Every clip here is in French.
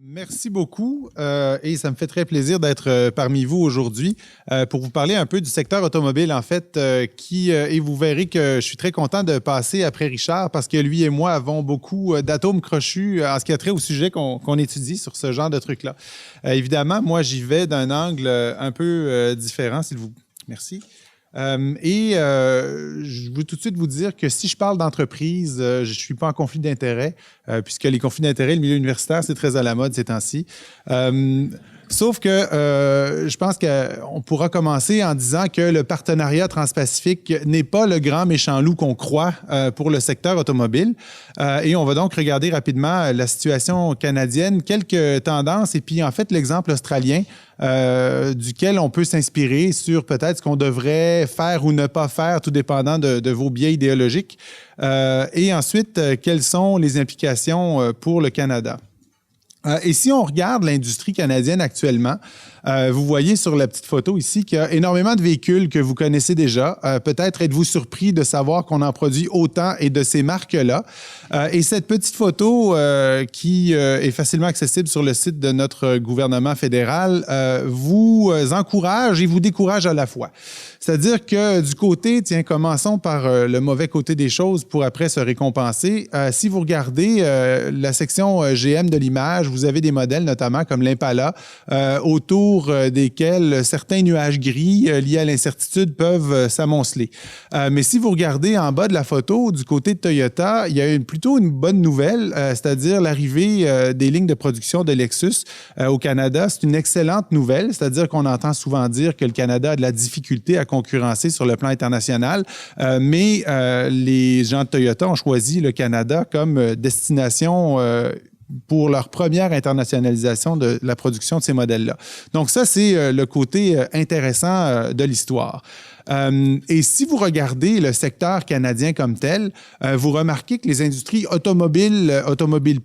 Merci beaucoup et ça me fait très plaisir d'être parmi vous aujourd'hui pour vous parler un peu du secteur automobile en fait et vous verrez que je suis très content de passer après Richard parce que lui et moi avons beaucoup d'atomes crochus en ce qui a trait au sujet qu'on étudie sur ce genre de trucs-là. Évidemment, moi j'y vais d'un angle un peu différent, s'il vous plaît. Merci. Je veux tout de suite vous dire que si je parle d'entreprise, je ne suis pas en conflit d'intérêts, puisque les conflits d'intérêts, le milieu universitaire, c'est très à la mode ces temps-ci. Sauf que je pense qu'on pourra commencer en disant que le partenariat transpacifique n'est pas le grand méchant loup qu'on croit pour le secteur automobile. Et on va donc regarder rapidement la situation canadienne, quelques tendances et puis en fait l'exemple australien duquel on peut s'inspirer sur peut-être ce qu'on devrait faire ou ne pas faire, tout dépendant de vos biais idéologiques. Et ensuite, quelles sont les implications pour le Canada? Et si on regarde l'industrie canadienne actuellement, vous voyez sur la petite photo ici qu'il y a énormément de véhicules que vous connaissez déjà. Peut-être êtes-vous surpris de savoir qu'on en produit autant et de ces marques-là. Et cette petite photo qui est facilement accessible sur le site de notre gouvernement fédéral vous encourage et vous décourage à la fois. C'est-à-dire que du côté, tiens, commençons par le mauvais côté des choses pour après se récompenser. Si vous regardez la section GM de l'image, vous avez des modèles notamment comme l'Impala autour desquels certains nuages gris liés à l'incertitude peuvent s'amonceler. Mais si vous regardez en bas de la photo, du côté de Toyota, il y a plutôt une bonne nouvelle, c'est-à-dire l'arrivée des lignes de production de Lexus au Canada. C'est une excellente nouvelle, c'est-à-dire qu'on entend souvent dire que le Canada a de la difficulté à concurrencer sur le plan international, mais les gens de Toyota ont choisi le Canada comme destination pour leur première internationalisation de la production de ces modèles-là. Donc ça, c'est le côté intéressant de l'histoire. Et si vous regardez le secteur canadien comme tel, vous remarquez que les industries automobiles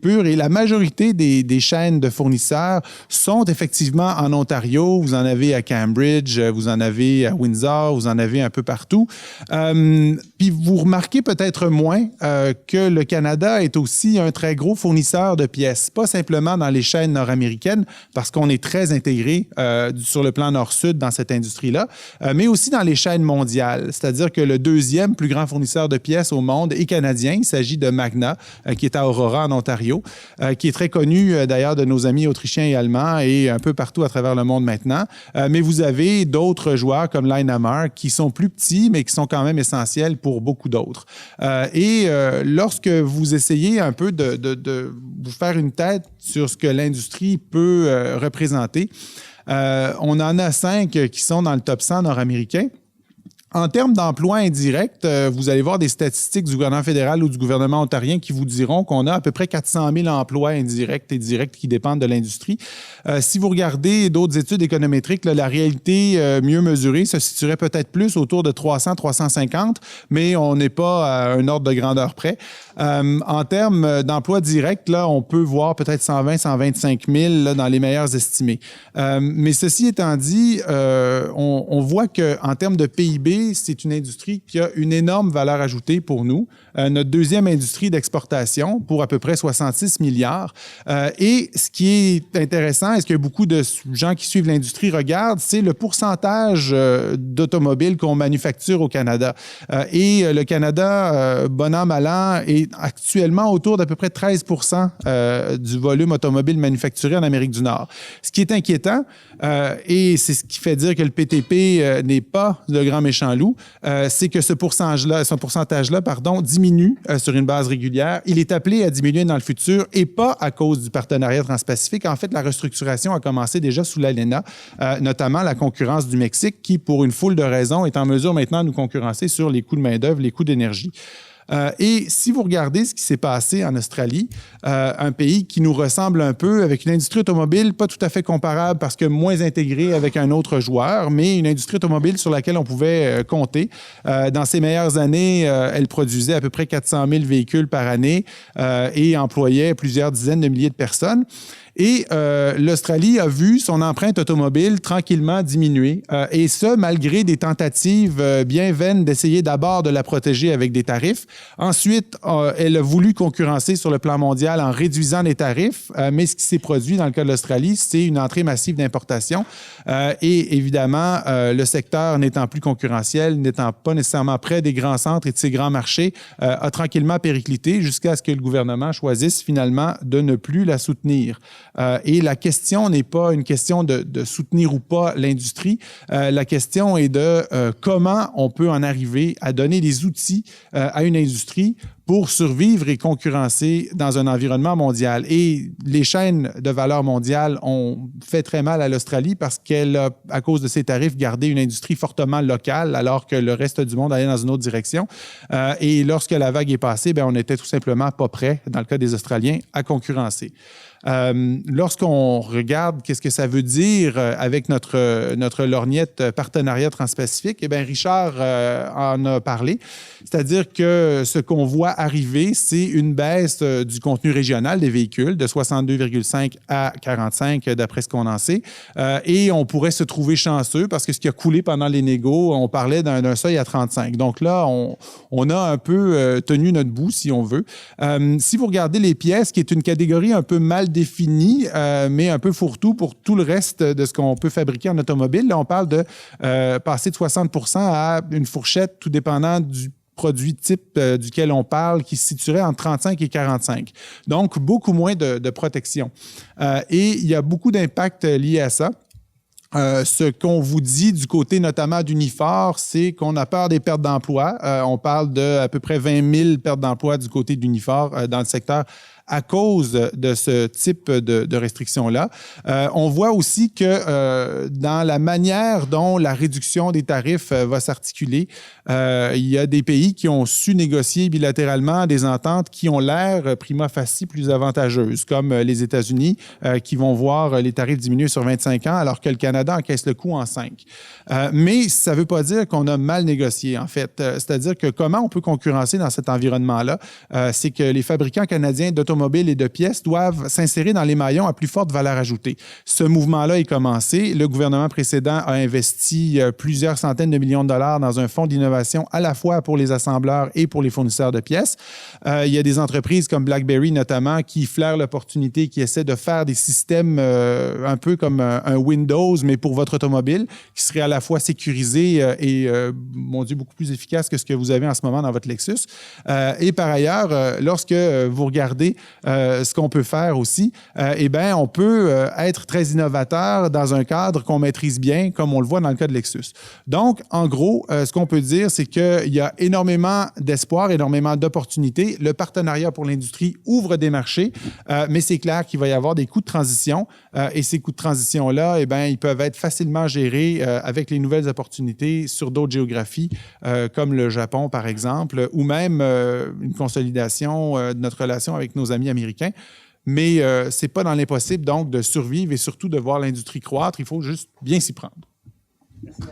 pures et la majorité des chaînes de fournisseurs sont effectivement en Ontario. Vous en avez à Cambridge, vous en avez à Windsor, vous en avez un peu partout. Puis vous remarquez peut-être moins que le Canada est aussi un très gros fournisseur de pièces, pas simplement dans les chaînes nord-américaines, parce qu'on est très intégré sur le plan nord-sud dans cette industrie-là, mais aussi dans les chaînes mondiale, c'est-à-dire que le deuxième plus grand fournisseur de pièces au monde est canadien. Il s'agit de Magna, qui est à Aurora, en Ontario, qui est très connu d'ailleurs de nos amis autrichiens et allemands et un peu partout à travers le monde maintenant. Mais vous avez d'autres joueurs comme Linamar qui sont plus petits, mais qui sont quand même essentiels pour beaucoup d'autres. Lorsque vous essayez un peu de vous faire une tête sur ce que l'industrie peut représenter, on en a 5 qui sont dans le top 100 nord-américain. En termes d'emplois indirects, vous allez voir des statistiques du gouvernement fédéral ou du gouvernement ontarien qui vous diront qu'on a à peu près 400 000 emplois indirects et directs qui dépendent de l'industrie. Si vous regardez d'autres études économétriques, là, la réalité mieux mesurée se situerait peut-être plus autour de 300, 350, mais on n'est pas à un ordre de grandeur près. En termes d'emplois directs, là, on peut voir peut-être 120, 125 000 là, dans les meilleurs estimés. Mais ceci étant dit, on voit qu'en termes de PIB, c'est une industrie qui a une énorme valeur ajoutée pour nous. Notre deuxième industrie d'exportation pour à peu près 66 milliards. Et ce qui est intéressant et ce que beaucoup de gens qui suivent l'industrie regardent, c'est le pourcentage d'automobiles qu'on manufacture au Canada. Et le Canada, bon an, mal an, est actuellement autour d'à peu près 13 % du volume automobile manufacturé en Amérique du Nord. Ce qui est inquiétant, et c'est ce qui fait dire que le PTP n'est pas le grand méchant loup, c'est que ce pourcentage-là, diminue sur une base régulière. Il est appelé à diminuer dans le futur et pas à cause du partenariat transpacifique. En fait, la restructuration a commencé déjà sous l'ALENA, notamment la concurrence du Mexique qui, pour une foule de raisons, est en mesure maintenant de nous concurrencer sur les coûts de main-d'œuvre, les coûts d'énergie. Et si vous regardez ce qui s'est passé en Australie, un pays qui nous ressemble un peu, avec une industrie automobile pas tout à fait comparable parce que moins intégrée avec un autre joueur, mais une industrie automobile sur laquelle on pouvait compter. Dans ses meilleures années, elle produisait à peu près 400 000 véhicules par année et employait plusieurs dizaines de milliers de personnes. Et l'Australie a vu son empreinte automobile tranquillement diminuer. Et ça, malgré des tentatives bien vaines d'essayer d'abord de la protéger avec des tarifs. Ensuite, elle a voulu concurrencer sur le plan mondial en réduisant les tarifs. Mais ce qui s'est produit dans le cas de l'Australie, c'est une entrée massive d'importation. Et évidemment, le secteur n'étant plus concurrentiel, n'étant pas nécessairement près des grands centres et de ces grands marchés, a tranquillement périclité jusqu'à ce que le gouvernement choisisse finalement de ne plus la soutenir. Et la question n'est pas une question de soutenir ou pas l'industrie. La question est de comment on peut en arriver à donner des outils à une industrie pour survivre et concurrencer dans un environnement mondial. Et les chaînes de valeur mondiale ont fait très mal à l'Australie parce qu'elle a, à cause de ses tarifs, gardé une industrie fortement locale alors que le reste du monde allait dans une autre direction. Et lorsque la vague est passée, bien, on n'était tout simplement pas prêt, dans le cas des Australiens, à concurrencer. Lorsqu'on regarde qu'est-ce que ça veut dire avec notre lorgnette partenariat transpacifique, eh bien, Richard en a parlé. C'est-à-dire que ce qu'on voit arriver, c'est une baisse du contenu régional des véhicules de 62,5 à 45 d'après ce qu'on en sait. Et on pourrait se trouver chanceux parce que ce qui a coulé pendant les négos, on parlait d'un seuil à 35. Donc là, on a un peu tenu notre bout, si on veut. Si vous regardez les pièces, qui est une catégorie un peu mal définie, mais un peu fourre-tout pour tout le reste de ce qu'on peut fabriquer en automobile. Là, on parle de passer de 60 % à une fourchette, tout dépendant du produit type duquel on parle, qui se situerait entre 35 et 45. Donc, beaucoup moins de protection. Et il y a beaucoup d'impacts liés à ça. Ce qu'on vous dit du côté notamment d'Unifor, c'est qu'on a peur des pertes d'emploi. On parle de à peu près 20 000 pertes d'emploi du côté d'Unifor dans le secteur à cause de ce type de restrictions-là. On voit aussi que dans la manière dont la réduction des tarifs va s'articuler, il y a des pays qui ont su négocier bilatéralement des ententes qui ont l'air prima facie plus avantageuses, comme les États-Unis qui vont voir les tarifs diminuer sur 25 ans alors que le Canada encaisse le coup en 5. Mais ça ne veut pas dire qu'on a mal négocié, en fait. C'est-à-dire que comment on peut concurrencer dans cet environnement-là, c'est que les fabricants canadiens d'automobiles et de pièces doivent s'insérer dans les maillons à plus forte valeur ajoutée. Ce mouvement-là est commencé. Le gouvernement précédent a investi plusieurs centaines de millions de dollars dans un fonds d'innovation à la fois pour les assembleurs et pour les fournisseurs de pièces. Il y a des entreprises comme BlackBerry notamment qui flairent l'opportunité, qui essaient de faire des systèmes un peu comme un Windows, mais pour votre automobile, qui serait à la fois sécurisé et, mon Dieu, beaucoup plus efficace que ce que vous avez en ce moment dans votre Lexus. Et par ailleurs, lorsque vous regardez ce qu'on peut faire aussi, eh bien, on peut être très innovateur dans un cadre qu'on maîtrise bien, comme on le voit dans le cas de Lexus. Donc, en gros, ce qu'on peut dire, c'est qu'il y a énormément d'espoir, énormément d'opportunités. Le partenariat pour l'industrie ouvre des marchés, mais c'est clair qu'il va y avoir des coûts de transition et ces coûts de transition-là, eh bien, ils peuvent être facilement gérés avec les nouvelles opportunités sur d'autres géographies, comme le Japon, par exemple, ou même une consolidation de notre relation avec nos amis américains. Mais ce n'est pas dans l'impossible, donc, de survivre et surtout de voir l'industrie croître. Il faut juste bien s'y prendre. Merci,